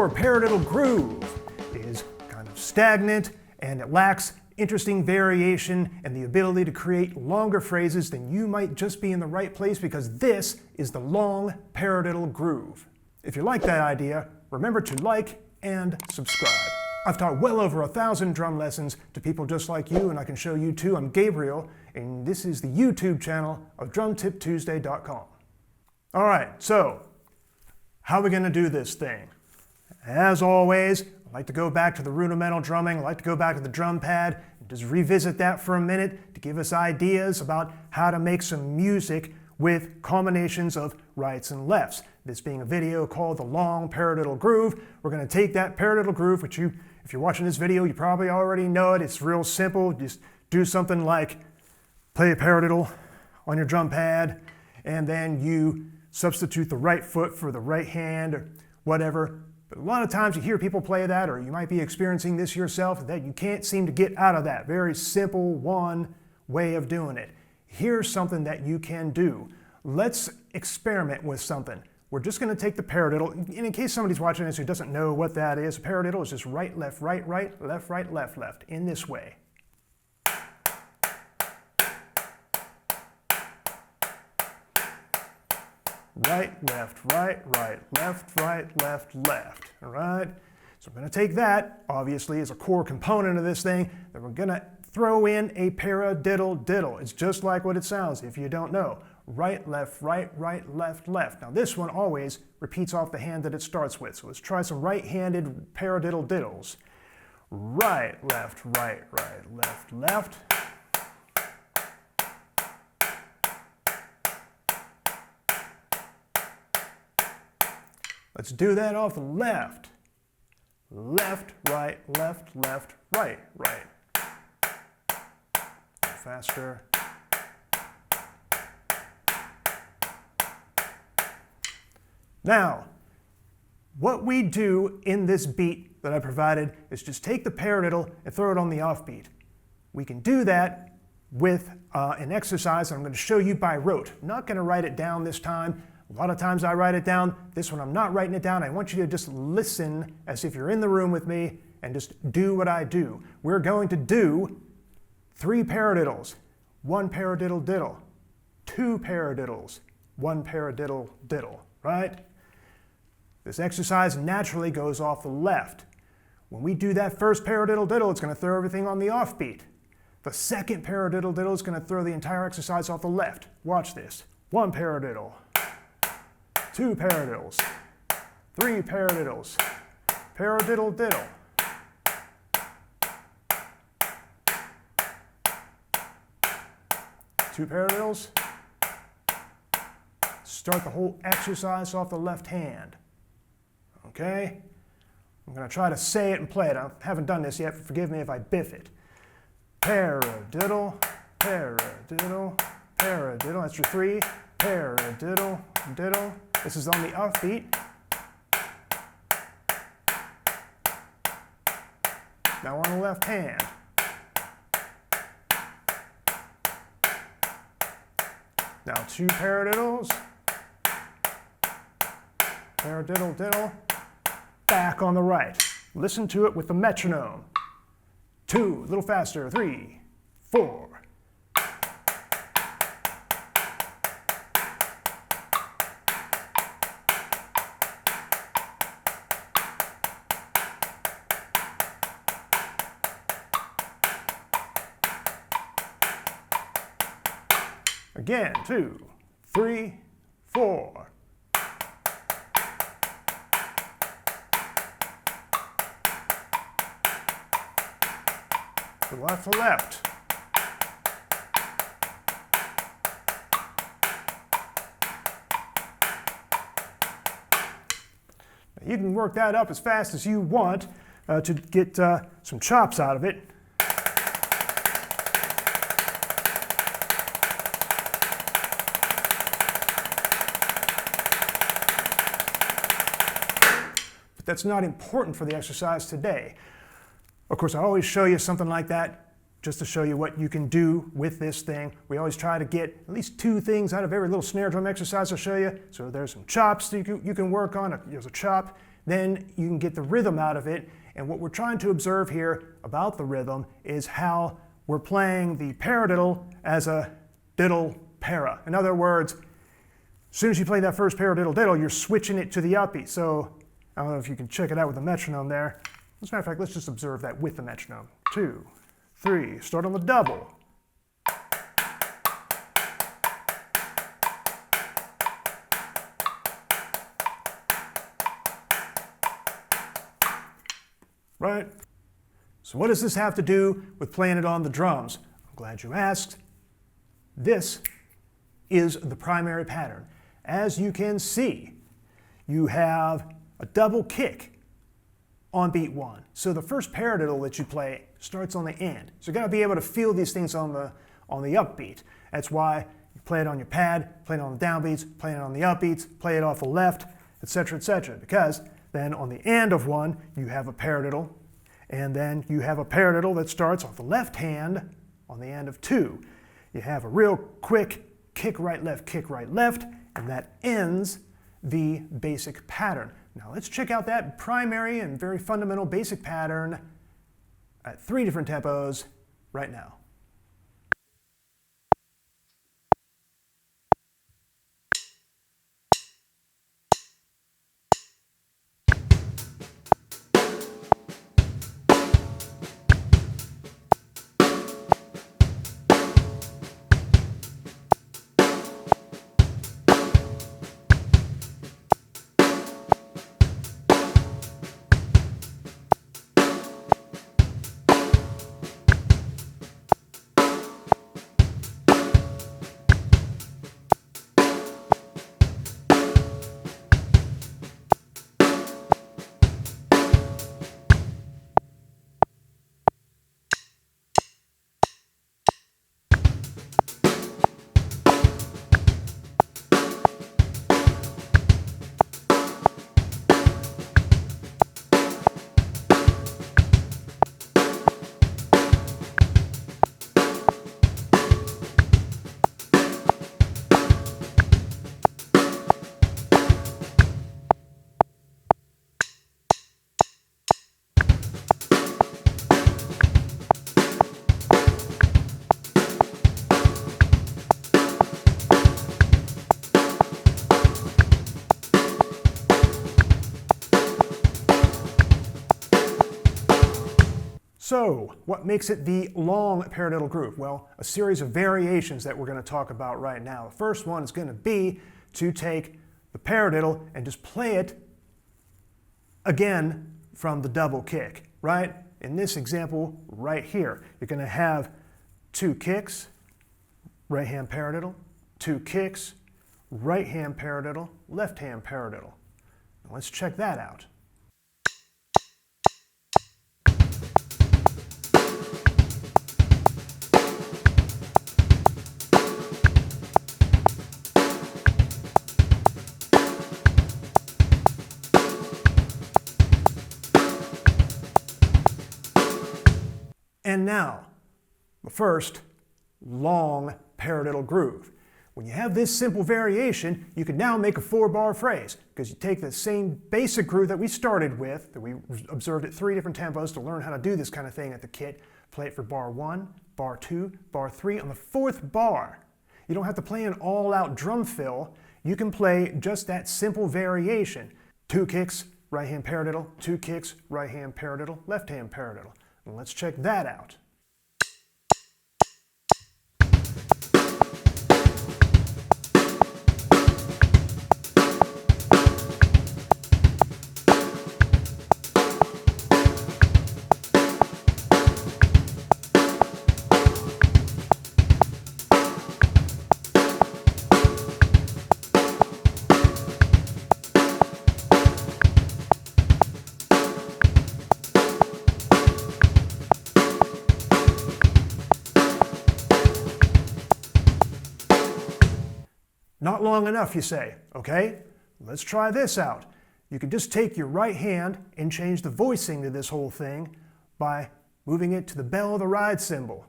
Long Paradiddle Groove is kind of stagnant and it lacks interesting variation and the ability to create longer phrases, then you might just be in the right place because this is the Long Paradiddle Groove. If you like that idea, remember to like and subscribe. I've taught well over 1,000 drum lessons to people just like you, and I can show you too. I'm Gabriel, and this is the YouTube channel of DrumTipTuesday.com. All right, so how are we going to do this thing? As always, I like to go back to the rudimental drumming. I like to go back to the drum pad and just revisit that for a minute to give us ideas about how to make some music with combinations of rights and lefts. This being a video called the Long Paradiddle Groove, we're going to take that paradiddle groove, which if you're watching this video, you probably already know it. It's real simple. Just do something like play a paradiddle on your drum pad, and then you substitute the right foot for the right hand or whatever. But a lot of times you hear people play that, or you might be experiencing this yourself, that you can't seem to get out of that. Very simple one way of doing it. Here's something that you can do. Let's experiment with something. We're just going to take the paradiddle, and in case somebody's watching this who doesn't know what that is, a paradiddle is just right, left, right, left, left, in this way. Right, left, left, left. All right? So we're going to take that, obviously, as a core component of this thing, then we're going to throw in a paradiddle diddle. It's just like what it sounds if you don't know. Right, left, left. Now this one always repeats off the hand that it starts with. So let's try some right-handed paradiddle diddles. Right, left, left. Let's do that off the left. Left, right. Faster. Now, what we do in this beat that I provided is just take the paradiddle and throw it on the offbeat. We can do that with an exercise that I'm going to show you by rote. I'm not going to write it down this time. A lot of times I write it down. This one I'm not writing it down. I want you to just listen as if you're in the room with me and just do what I do. We're going to do 3 paradiddles, 1 paradiddle diddle, 2 paradiddles, 1 paradiddle diddle, right? This exercise naturally goes off the left. When we do that first paradiddle diddle, it's going to throw everything on the offbeat. The second paradiddle diddle is going to throw the entire exercise off the left. Watch this. 1 paradiddle, 2 paradiddles, 3 paradiddles, paradiddle diddle. Two paradiddles. Start the whole exercise off the left hand. Okay? I'm going to try to say it and play it. I haven't done this yet. Forgive me if I biff it. Paradiddle, paradiddle, paradiddle. That's your 3. Paradiddle, diddle. This is on the offbeat. Now on the left hand. Now 2 paradiddles. Paradiddle, diddle. Back on the right. Listen to it with the metronome. 2, a little faster. 3, 4. Again, 2, 3, 4. From left to left. Now you can work that up as fast as you want to get some chops out of it. That's not important for the exercise today. Of course, I always show you something like that just to show you what you can do with this thing. We always try to get at least 2 things out of every little snare drum exercise I'll show you. So there's some chops that you can work on. There's a chop, then you can get the rhythm out of it. And what we're trying to observe here about the rhythm is how we're playing the paradiddle as a diddle para. In other words, as soon as you play that first paradiddle diddle, you're switching it to the upbeat. So I don't know if you can check it out with the metronome there. As a matter of fact, let's just observe that with the metronome. 2, 3, start on the double. Right? So what does this have to do with playing it on the drums? I'm glad you asked. This is the primary pattern. As you can see, you have a double kick on beat 1. So the first paradiddle that you play starts on the end. So you got to be able to feel these things on the upbeat. That's why you play it on your pad, play it on the downbeats, play it on the upbeats, play it off the left, etc., because then on the end of one, you have a paradiddle, and then you have a paradiddle that starts off the left hand on the end of 2. You have a real quick kick right, left, and that ends the basic pattern. Now let's check out that primary and very fundamental basic pattern at 3 different tempos right now. So, what makes it the long paradiddle groove? Well, a series of variations that we're going to talk about right now. The first one is going to be to take the paradiddle and just play it again from the double kick, right? In this example right here, you're going to have 2 kicks, right hand paradiddle, 2 kicks, right hand paradiddle, left hand paradiddle. Now let's check that out. And now, the first long paradiddle groove. When you have this simple variation, you can now make a 4-bar phrase, because you take the same basic groove that we started with, that we observed at 3 different tempos to learn how to do this kind of thing at the kit, play it for bar 1, bar 2, bar 3. On the 4th bar, you don't have to play an all-out drum fill. You can play just that simple variation. 2 kicks, right hand paradiddle, 2 kicks, right hand paradiddle, left hand paradiddle. And let's check that out. Not long enough, you say. Okay, let's try this out. You can just take your right hand and change the voicing to this whole thing by moving it to the bell of the ride cymbal.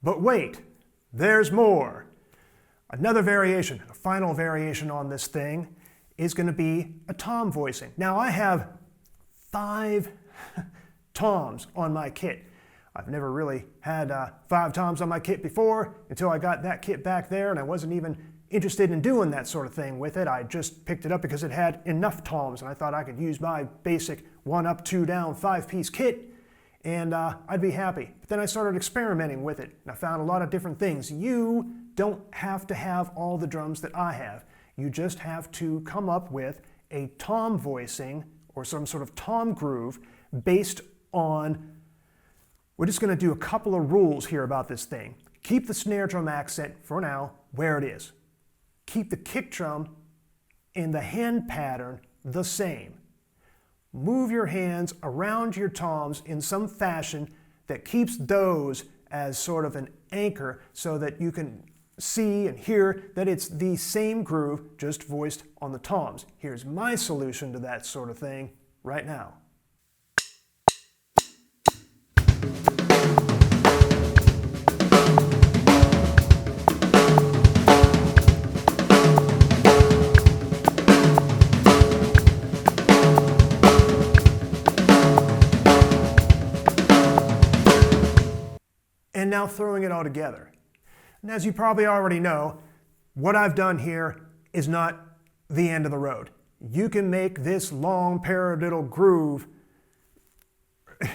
But wait, there's more. Another variation, a final variation on this thing, is going to be a tom voicing. Now I have 5 toms on my kit. I've never really had 5 toms on my kit before until I got that kit back there, and I wasn't even interested in doing that sort of thing with it. I just picked it up because it had enough toms, and I thought I could use my basic 1 up, 2 down, 5-piece kit, and I'd be happy. But then I started experimenting with it, and I found a lot of different things. You don't have to have all the drums that I have. You just have to come up with a tom voicing or some sort of tom groove based on. We're just going to do a couple of rules here about this thing. Keep the snare drum accent, for now, where it is. Keep the kick drum and the hand pattern the same. Move your hands around your toms in some fashion that keeps those as sort of an anchor so that you can see and hear that it's the same groove just voiced on the toms. Here's my solution to that sort of thing right now. And now throwing it all together. And as you probably already know, what I've done here is not the end of the road. You can make this long paradiddle groove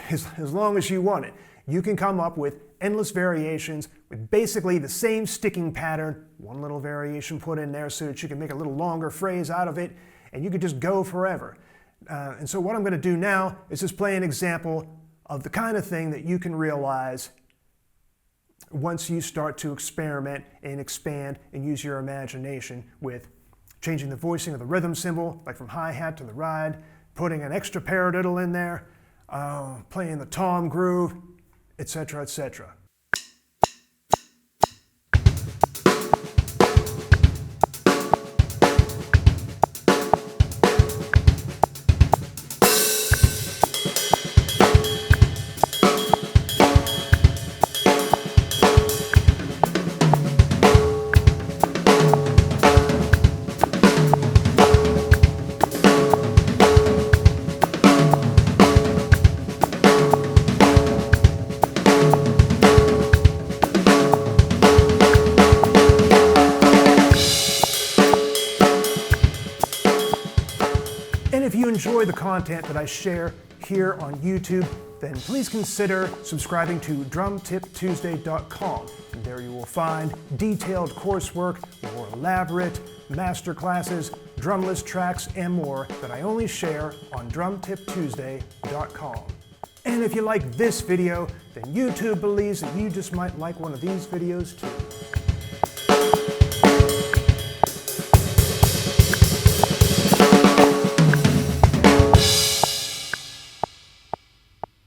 as long as you want it. You can come up with endless variations with basically the same sticking pattern, one little variation put in there so that you can make a little longer phrase out of it, and you could just go forever. And so what I'm going to do now is just play an example of the kind of thing that you can realize once you start to experiment and expand and use your imagination with changing the voicing of the rhythm symbol, like from hi-hat to the ride, putting an extra paradiddle in there, playing the tom groove, etc., etc. If you enjoy the content that I share here on YouTube, then please consider subscribing to drumtiptuesday.com. And there you will find detailed coursework, more elaborate master classes, drumless tracks, and more that I only share on drumtiptuesday.com. And if you like this video, then YouTube believes that you just might like one of these videos too.